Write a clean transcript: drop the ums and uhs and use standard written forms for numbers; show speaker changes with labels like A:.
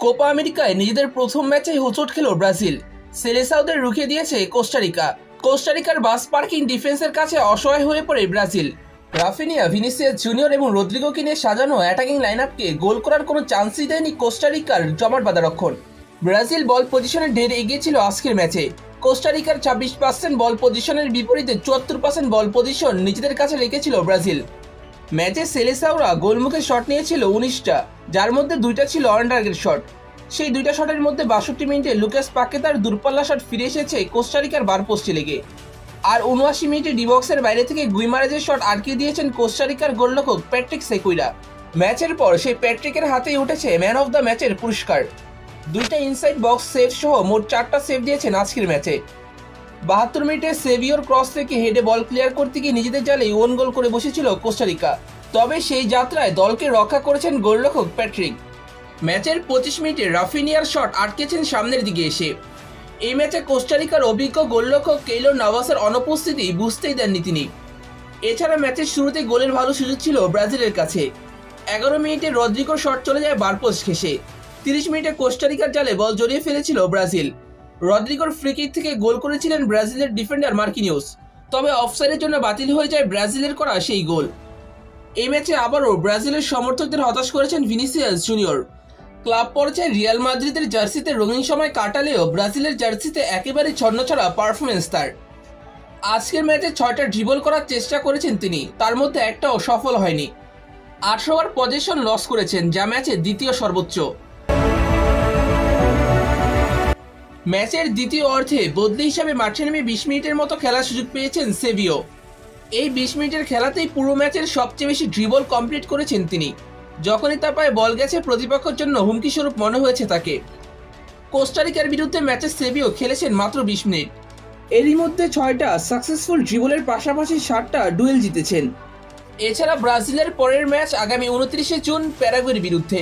A: Copa আমেরিকায় নিজেদের প্রথম ম্যাচে হোঁচট খেল ব্রাজিল। সেলেসাওদের রুখে দিয়েছে কোস্টারিকা। কোস্টারিকার বাস পার্কিং ডিফেন্সের কাছে অসহায় হয়ে পড়ে ব্রাজিল। রাফিনিয়া, ভিনিসিয়াস জুনিয়র এবং রদ্রিগোকে নিয়ে সাজানো অ্যাটাকিং লাইনআপকে গোল করার কোনো চান্সই দেয়নি কোস্টারিকার জমাট বাঁধারক্ষণ। ব্রাজিল বল পজিশনে ঢের এগিয়ে ছিল আজকের ম্যাচে। কোস্টারিকার 26% বল পজিশনের বিপরীতে 74% বল পজিশন নিজেদের কাছে রেখেছিল ব্রাজিল। ম্যাচে সেলেসাওরা গোলমুখে শট নিয়েছিল 19টা, যার মধ্যে 2টা ছিল অন টার্গেট শট। সেই 2টা শটের মধ্যে 62 মিনিটে লুকাস পাকেতার দূরপাল্লা শট ফিরে এসেছে কোস্টারিকার বার পোস্টে লেগে। আর 79 মিনিটে ডিবক্সের বাইরে থেকে গুইমারেজের শট আটকে দিয়েছেন কোস্টারিকার গোলরক্ষক প্যাট্রিক সেকুইরা। ম্যাচের পর সেই প্যাট্রিকের হাতেই উঠেছে ম্যান অফ দ্য ম্যাচের পুরস্কার। 2টা ইনসাইড বক্স সেভ সহ মোট 4টা সেভ দিয়েছেন আজকের ম্যাচে। 72 মিনিটে সেভিওর ক্রস থেকে হেডে বল ক্লিয়ার করতে গিয়ে নিজেদের জালেই ওন গোল করে বসেছিল কোস্টারিকা। তবে সেই যাত্রায় দলকে রক্ষা করেছেন গোলরক্ষক প্যাট্রিক। ম্যাচের 25 মিনিটে রাফিনিয়ার শট আটকেছেন সামনের দিকে এসে। এই ম্যাচে কোস্টারিকার অভিজ্ঞ গোলরক্ষক কেইলর নাভাসের অনুপস্থিতি বুঝতেই দেননি তিনি। এছাড়া ম্যাচের শুরুতে গোলের ভালো সুযোগ ছিল ব্রাজিলের কাছে। 11 মিনিটে রদ্রিগোর শট চলে যায় বারপোস্ট ঘেঁষে। 30 মিনিটে কোস্টারিকার জালে বল জড়িয়ে ফেলেছিল ব্রাজিল। রদ্রিগোর ফ্রি কিক থেকে গোল করেছিলেন ব্রাজিলের ডিফেন্ডার মার্কিনিওস, তবে অফসাইডের জন্য বাতিল হয়ে যায় ব্রাজিলের করা সেই গোল। এই ম্যাচে আবারও ব্রাজিলের সমর্থকদের হতাশ করেছেন ভিনিসিয়াস জুনিয়র। ক্লাব পর্যায়ে রিয়াল মাদ্রিদের জার্সিতে রঙিন সময় কাটালেও ব্রাজিলের জার্সিতে একেবারে ছন্নছাড়া পারফরমেন্স তার। আজকের ম্যাচে 6টা ড্রিবল করার চেষ্টা করেছেন তিনি, তার মধ্যে একটাও সফল হয়নি। 18 ওভার পজিশন লস করেছেন, যা ম্যাচে দ্বিতীয় সর্বোচ্চ। ম্যাচের দ্বিতীয় অর্ধে বদলি হিসাবে মাঠে নেমে 20 মিনিটের মতো খেলার সুযোগ পেয়েছেন সেভিও। এই 20 মিনিটের খেলাতেই পুরো ম্যাচের সবচেয়ে বেশি ড্রিবল কমপ্লিট করেছেন তিনি। যখনই তার পায়ে বল গেছে প্রতিপক্ষের জন্য হুমকি স্বরূপ মনে হয়েছে তাকে। কোস্টারিকার বিরুদ্ধে ম্যাচে সেভিও খেলেছেন মাত্র 20 মিনিট। এরই মধ্যে 6টা সাকসেসফুল ড্রিবলের পাশাপাশি 7টা ডুয়েল জিতেছেন। এছাড়া ব্রাজিলের পরের ম্যাচ আগামী 29 জুন প্যারাগুয়ের বিরুদ্ধে।